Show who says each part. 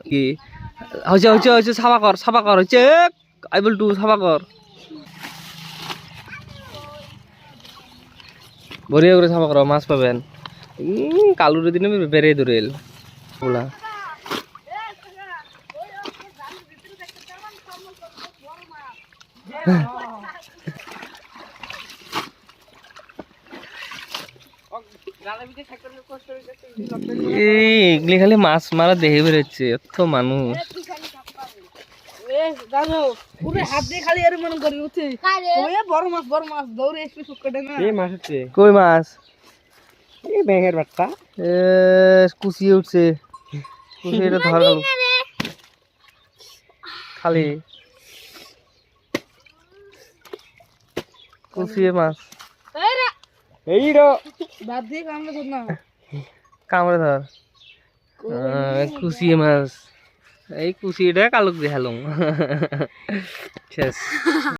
Speaker 1: কি হচ্ছে হচ্ছে হচ্ছে সাফা কর হচ্ছে আইবল টু সাফা কর বড়িয়া করে সাফা কর মাছ পাবেন কালুরে দিনে বেড়ে দূরেল ওলা এগুলি খালি মাছ মারা দেখে বেরোচ্ছে এত মানুষ কই মাছ ব্যাঙের বাচ্চা কুচিয়ে উঠছে কুচিয়ে ধর খালি কুচিয়ে মাছ কামড়ে ধর কুচিয়ে মাছ এই কুচিটা কালুক দেখালুম শেষ